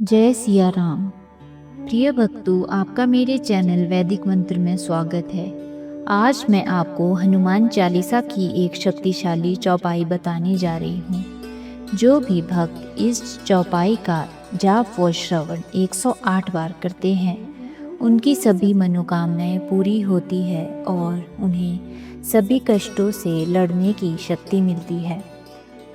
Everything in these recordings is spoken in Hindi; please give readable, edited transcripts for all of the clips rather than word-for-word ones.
जय सिया राम। प्रिय भक्तों, आपका मेरे चैनल वैदिक मंत्र में स्वागत है। आज मैं आपको हनुमान चालीसा की एक शक्तिशाली चौपाई बताने जा रही हूँ। जो भी भक्त इस चौपाई का जाप व श्रवण 108 बार करते हैं, उनकी सभी मनोकामनाएं पूरी होती है और उन्हें सभी कष्टों से लड़ने की शक्ति मिलती है।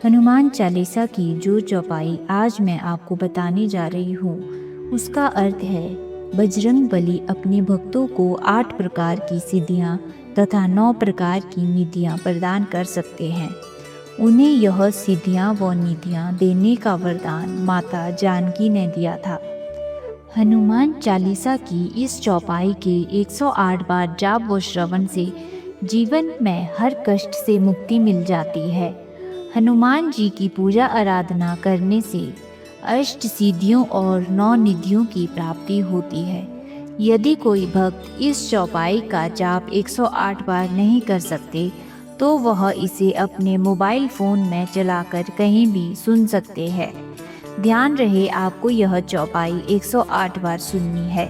हनुमान चालीसा की जो चौपाई आज मैं आपको बताने जा रही हूँ, उसका अर्थ है बजरंग बली अपने भक्तों को 8 प्रकार की सिद्धियाँ तथा 9 प्रकार की निधियाँ प्रदान कर सकते हैं। उन्हें यह सिद्धियाँ व निधियाँ देने का वरदान माता जानकी ने दिया था। हनुमान चालीसा की इस चौपाई के 108 बार जाप व श्रवण से जीवन में हर कष्ट से मुक्ति मिल जाती है। हनुमान जी की पूजा आराधना करने से अष्ट सिद्धियों और 9 निधियों की प्राप्ति होती है। यदि कोई भक्त इस चौपाई का जाप 108 बार नहीं कर सकते, तो वह इसे अपने मोबाइल फ़ोन में चलाकर कहीं भी सुन सकते हैं। ध्यान रहे, आपको यह चौपाई 108 बार सुननी है।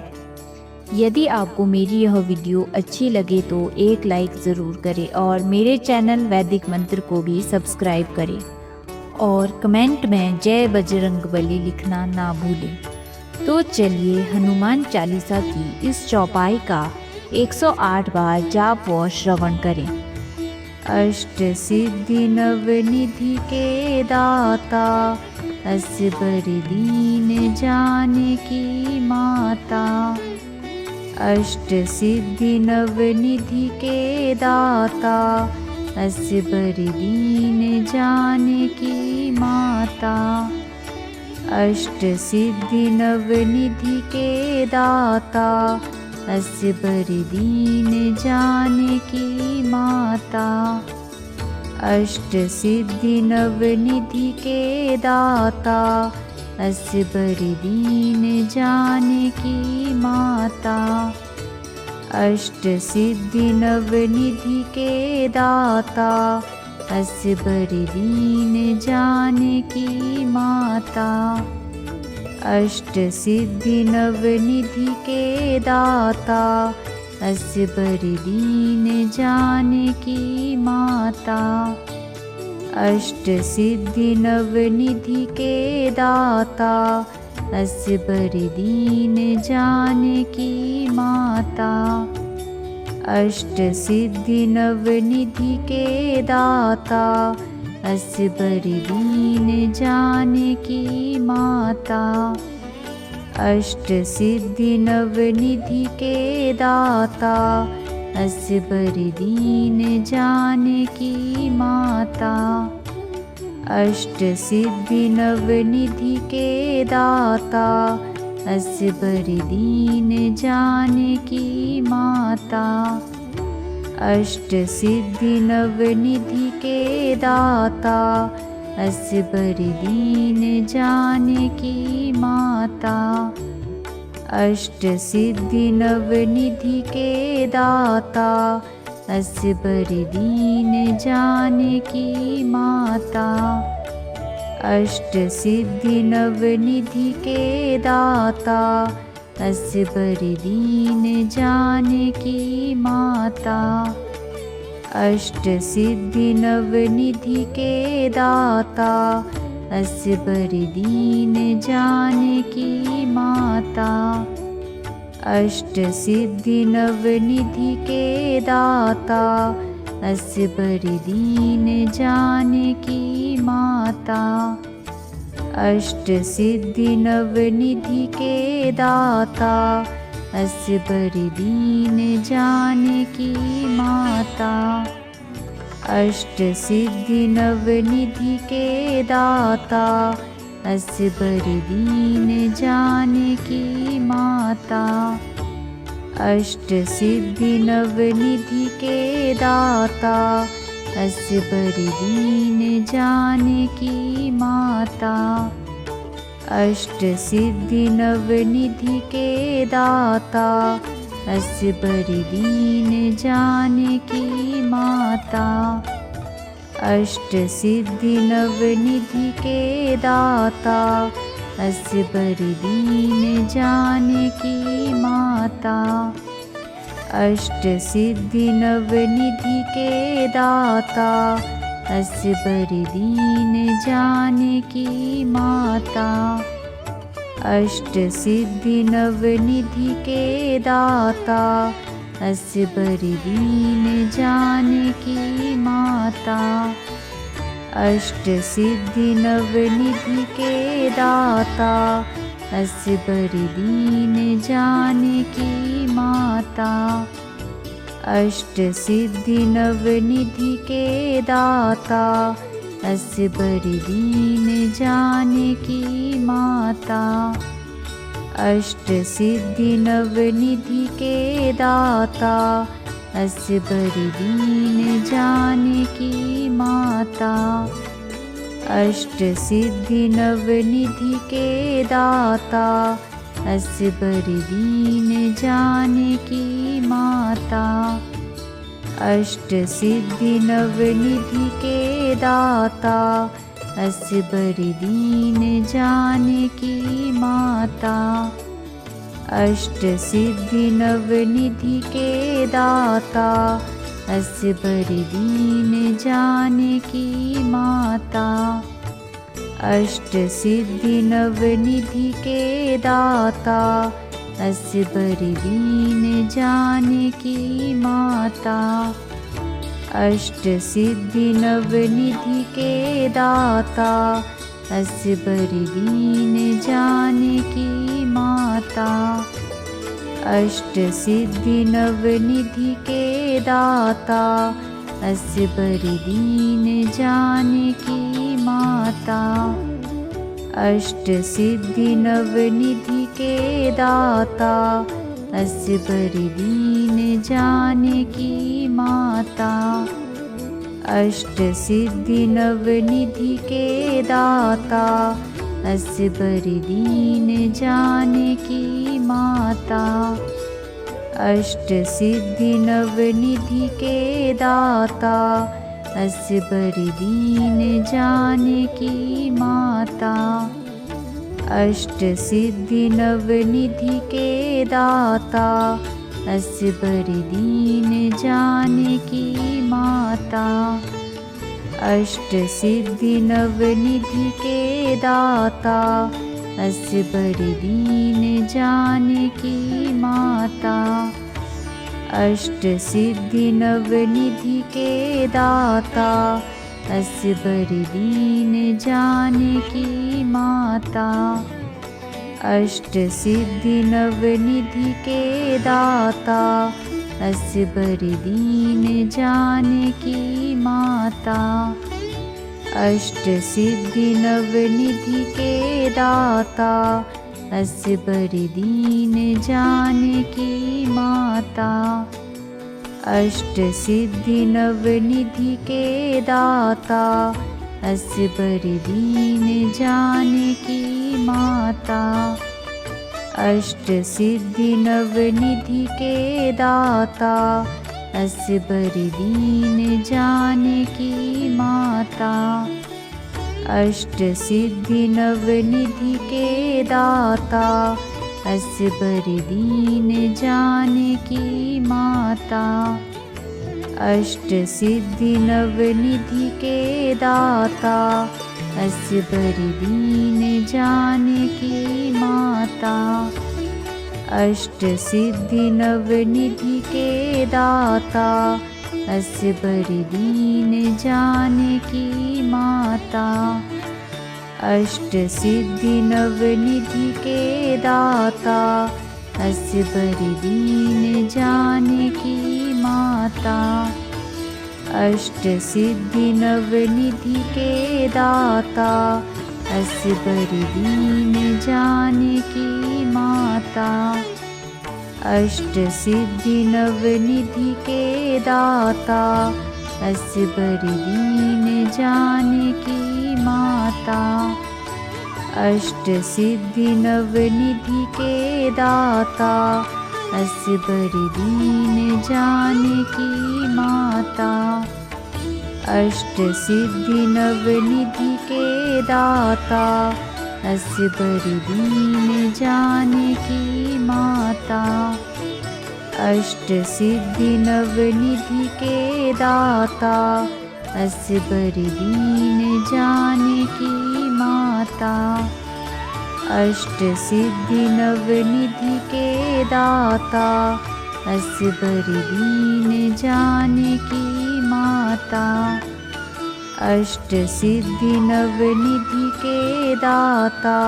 यदि आपको मेरी यह वीडियो अच्छी लगे तो एक लाइक ज़रूर करें और मेरे चैनल वैदिक मंत्र को भी सब्सक्राइब करें और कमेंट में जय बजरंगबली लिखना ना भूलें। तो चलिए हनुमान चालीसा की इस चौपाई का 108 बार जाप व श्रवण करें। अष्ट सिद्धि नवनिधि के दाता, असबर दीन जानकी माता। अष्ट सिद्धि नवनिधि के दाता, असबर दीन जानकी माता। अष्ट सिद्धि नवनिधि के दाता, असबर दीन जानकी माता। अष्ट सिद्धि नवनिधि के दाता, असबर दीन जानकी माता। अष्ट सिद्धि नवनिधि के दाता, असबर दीन जानकी माता। अष्ट सिद्धि नवनिधि के दाता, असबर दीन जानकी माता। अष्ट सिद्धि नवनिधि के दाता, असबर दीन जानकी माता। अष्ट सिद्धि नवनिधि के दाता, असबर दीन जानकी माता। अष्ट सिद्धि नवनिधि के दाता, असबर दीन जानकी माता। अष्ट सिद्धि नवनिधि के दाता, असबर दीन जानकी माता। अष्ट सिद्धि नवनिधि के दाता, असबर दीन जानकी माता। अष्ट सिद्धि नवनिधि के दाता, असबर दीन जानकी माता। अष्ट सिद्धि नवनिधि के दाता, असबर दीन जानकी माता। अष्ट सिद्धि नवनिधि के दाता, असबर दीन जानकी माता। अष्ट सिद्धि नवनिधि के दाता, असबर दीन जानकी माता। अष्ट सिद्धि नवनिधि के दाता, असबर दीन जानकी माता। अष्ट सिद्धि नवनिधि के दाता, असबर दीन जानकी माता। अष्ट सिद्धि नवनिधि के दाता, असबर दीन जानकी माता। अष्ट सिद्धि नवनिधि के दाता, असबर दीन जानकी माता। अष्ट सिद्धि नवनिधि के दाता, असबर दीन जानकी माता। अष्ट सिद्धि नवनिधि के दाता, असबर दीन जानकी माता। अष्ट सिद्धि नवनिधि के दाता, असबर दीन जानकी माता। अष्ट सिद्धि नवनिधि के दाता, असबर दीन जानकी माता। अष्ट सिद्धि नवनिधि के दाता, असबर दीन जानकी माता। अष्ट सिद्धि नवनिधि के दाता, असबर दीन जानकी माता। अष्ट सिद्धि नवनिधि के दाता, असबर दीन जानकी माता। अष्ट सिद्धि नवनिधि के दाता, असबर दीन जानकी माता। अष्ट सिद्धि नवनिधि के दाता, असबर दीन जानकी माता। अष्ट सिद्धि नवनिधि के दाता, असबर दीन जानकी माता। अष्ट सिद्धि नवनिधि के दाता, असबर दीन जानकी माता। अष्ट सिद्धि नवनिधि के दाता, असबर दीन जानकी माता। अष्ट सिद्धि नवनिधि के दाता, असबर दीन जानकी माता। अष्ट सिद्धि नवनिधि के दाता, असबर दीन जानकी माता। अष्ट सिद्धि नवनिधि के दाता, असबर दीन जानकी माता। अष्ट सिद्धि नवनिधि के दाता, असबर दीन जानकी माता। अष्ट सिद्धि नवनिधि के दाता, असबर दीन जानकी माता। अष्ट सिद्धि नवनिधि के दाता, असबर दीन जानकी माता। अष्ट सिद्धि नवनिधि के दाता, असबर दीन जानकी माता। अष्ट सिद्धि नवनिधि के दाता, असबर दीन जानकी माता। अष्ट सिद्धि नवनिधि के दाता, असबर दीन जानकी माता। अष्ट सिद्धि नवनिधि के दाता, असबर दीन जानकी माता। अष्ट सिद्धि नवनिधि के दाता, असबर दीन जानकी माता। अष्ट सिद्धि नवनिधि के दाता, असबर दीन जानकी माता। अष्ट सिद्धि नवनिधि के दाता, असबर दीन जानकी माता। अष्ट सिद्धि नवनिधि के दाता, असबर दीन जानकी माता। अष्ट सिद्धि नवनिधि के दाता, असबर दीन जानकी माता। अष्ट सिद्धि नवनिधि के दाता, असबर दीन जानकी माता। अष्ट सिद्धि नवनिधि के दाता, असबर दीन जानकी माता। अष्ट सिद्धि नवनिधि के दाता, अस्य बड़ी दीन जानकी माता। अष्ट सिद्धि नवनिधि के दाता, अस्य बड़ी दीन जानकी माता। अष्ट सिद्धि नवनिधि के दाता, अस्य बड़ी दीन जानकी माता। अष्ट सिद्धि नवनिधि के दाता,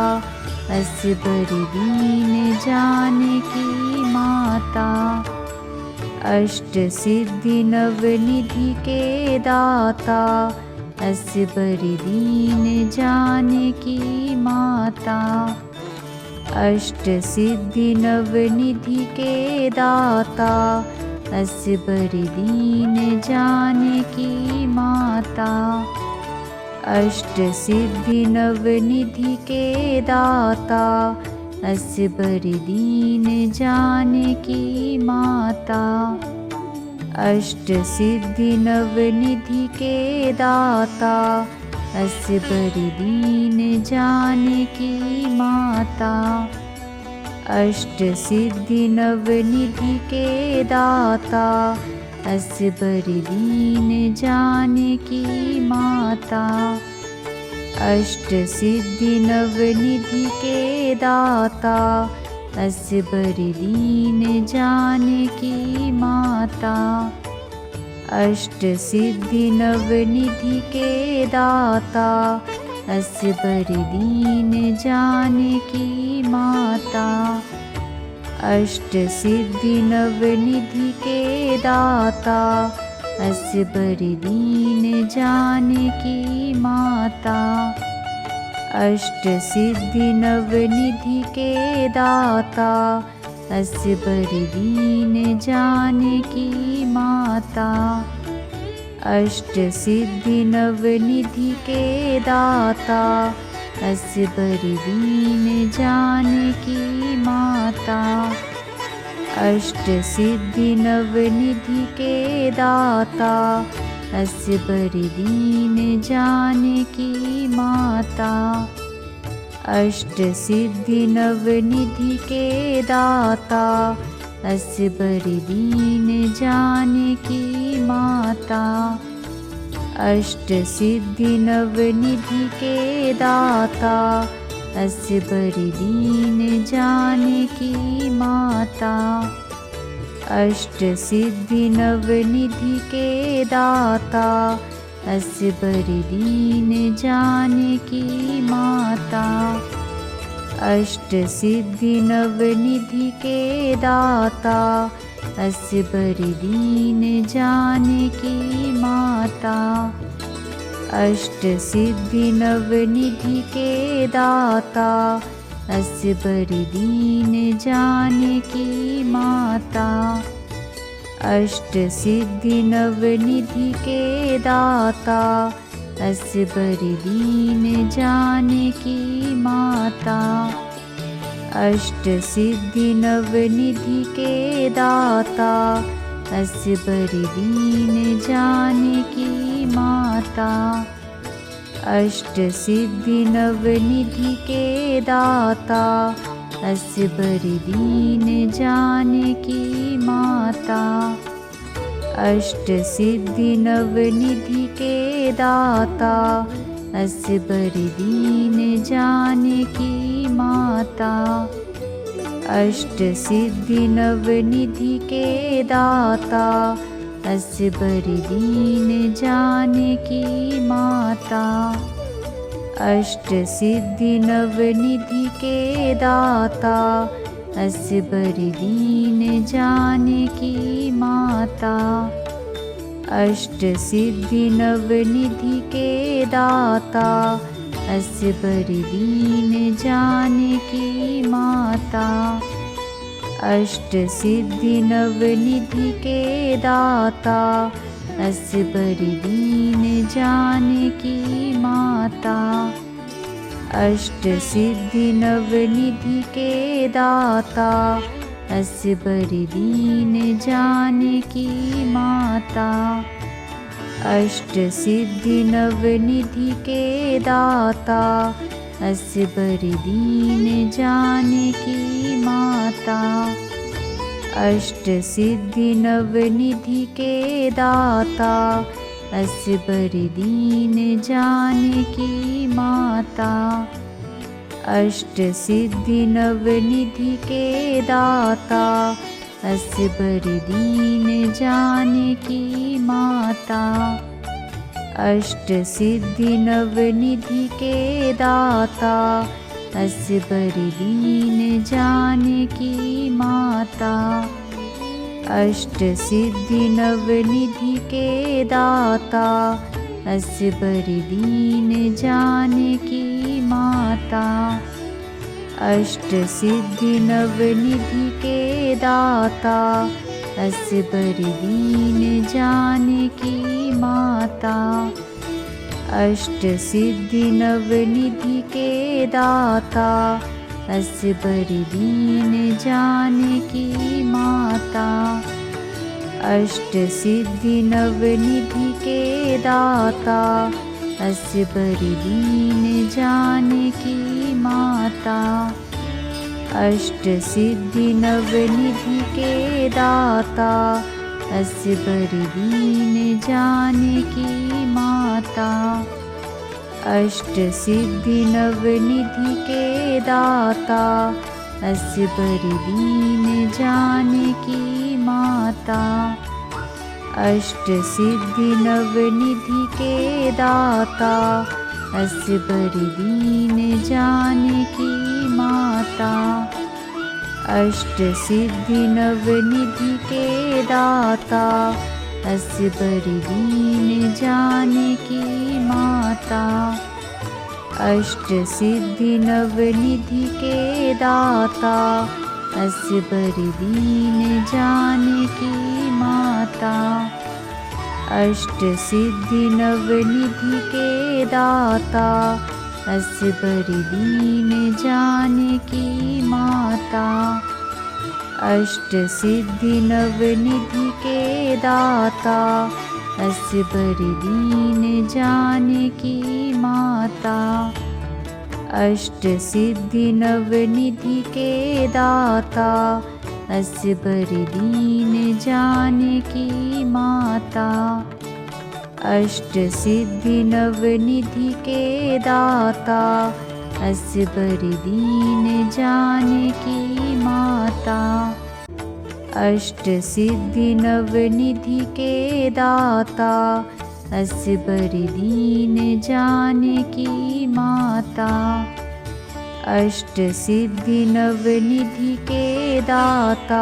अस्य बड़ी दीन जानकी माता। अष्ट सिद्धि नवनिधि के दाता, अस्य बड़ी दीन जानकी माता। अष्ट सिद्धि नवनिधि के दाता, अस्य बड़ी दीन जानकी माता। अष्ट सिद्धि नवनिधि के दाता, अस्य बड़ी दीन जानकी माता। अष्ट सिद्धि नवनिधि के दाता, अस्य बड़ी दीन जानकी माता। अष्ट सिद्धि नवनिधि के दाता, अस्य बड़ी दीन जानकी माता। अष्ट सिद्धि नवनिधि के दाता, अस्य बड़ी दीन जानकी माता। अष्ट सिद्धि नवनिधि के दाता, अस्य बड़ी दीन जानकी माता। अष्ट सिद्धि नवनिधि के दाता, अस्य बड़ी दीन जानकी माता। अष्ट सिद्धि नवनिधि के दाता, अस्य बड़ी दीन जानकी माता। अष्ट सिद्धि नवनिधि के दाता, अस्य बड़ी दीन जानकी माता। अष्ट सिद्धि नवनिधि के दाता, अस्य बड़ी दीन जानकी माता। अष्ट सिद्धि नवनिधि के दाता, अस्य बड़ी दीन जानकी माता। अष्ट सिद्धि नवनिधि के दाता, अस्य बड़ी दीन जानकी माता। अष्ट सिद्धि नवनिधि के दाता, अस्य बड़ी दीन जानकी माता। अष्ट सिद्धि नवनिधि के दाता, अस्य बड़ी दीन जानकी माता। अष्ट सिद्धि नवनिधि के दाता, अस्य बड़ी दीन जानकी माता। अष्ट सिद्धि नवनिधि के दाता, अस्य बड़ी दीन जानकी माता। अष्ट सिद्धि नवनिधि के दाता, अस्य बड़ी दीन जानकी माता। अष्ट सिद्धि नवनिधि के दाता, अस्य बड़ी दीन जानकी माता। अष्ट सिद्धि नवनिधि के दाता, अस्य बड़ी दीन जानकी माता। अष्ट सिद्धि नवनिधि के दाता, अस्य बड़ी दीन जानकी माता। अष्ट सिद्धि नवनिधि के दाता, अस्य बड़ी दीन जानकी माता। अष्ट सिद्धि नवनिधि के दाता, अस्य बड़ी दीन जानकी माता। अष्ट सिद्धि नवनिधि के दाता, अस्य बड़ी दीन जानकी माता। अष्ट सिद्धि नवनिधि के दाता, अस्य बड़ी दीन जानकी माता। अष्ट सिद्धि नवनिधि के दाता, अस्य बर दीन जानकी माता। अष्ट सिद्धि नवनिधि के दाता अस्य बर दीन जानकी माता। अष्ट सिद्धि नवनिधि के दाता अस्य बर दीन जानकी माता। अष्ट सिद्धि नवनिधि के दाता अस्य बर दीन जानकी माता। अष्ट सिद्धि नवनिधि के दाता अस्य बर दीन जानकी माता। अष्ट सिद्धि नवनिधि के दाता अस्य बर दीन जानकी माता। अष्ट सिद्धि नवनिधि के दाता अस्य बर दीन जानकी माता। अष्ट सिद्धि नवनिधि के दाता अस्य बर दीन जानकी माता। अष्ट सिद्धि नवनिधि के दाता अस्य बर दीन जानकी माता। अष्ट सिद्धि नवनिधि के दाता अस्य बर दीन जानकी माता। अष्ट सिद्धि नवनिधि के दाता अस्य बर दीन जानकी माता। अष्ट सिद्धि नवनिधि के दाता अस्य बर दीन जानकी माता। अष्ट सिद्धि नवनिधि के दाता अस्य बर दीन जानकी माता। अष्ट सिद्धि नवनिधि के दाता अस्य बर दीन जानकी माता। अष्ट सिद्धि नवनिधि के दाता अस्य बर दीन जानकी माता। अष्ट सिद्धि नवनिधि के दाता अस्य बर दीन जानकी माता। अष्ट सिद्धि नवनिधि के दाता अस्य बर दीन जानकी माता। अष्ट सिद्धि नवनिधि के दाता अस्य बर दीन जानकी माता। अष्ट सिद्धि नवनिधि के दाता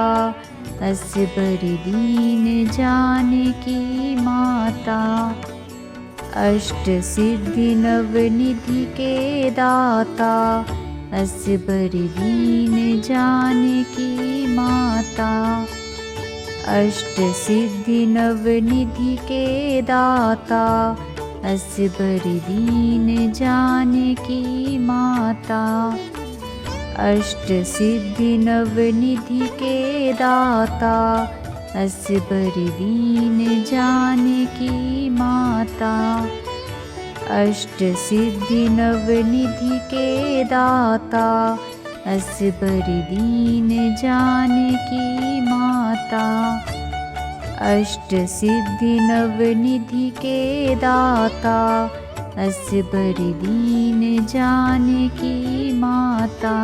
अस्य बर दीन जानकी माता। अष्ट सिद्धि नवनिधि के दाता अस्य बर दीन जानकी माता। अष्ट सिद्धि नवनिधि के दाता अस्य बर दीन जानकी माता। अष्ट सिद्धि नवनिधि के दाता अस्य बर दीन जानकी माता। अष्ट सिद्धि नवनिधि के दाता अस्य बर दीन जानकी माता। अष्ट सिद्धि नवनिधि के दाता अस्य बर दीन जानकी माता।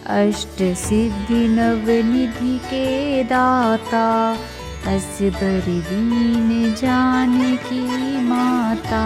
अष्ट सिद्धि नवनिधि के दाता अस्य बर दीन जानकी माता।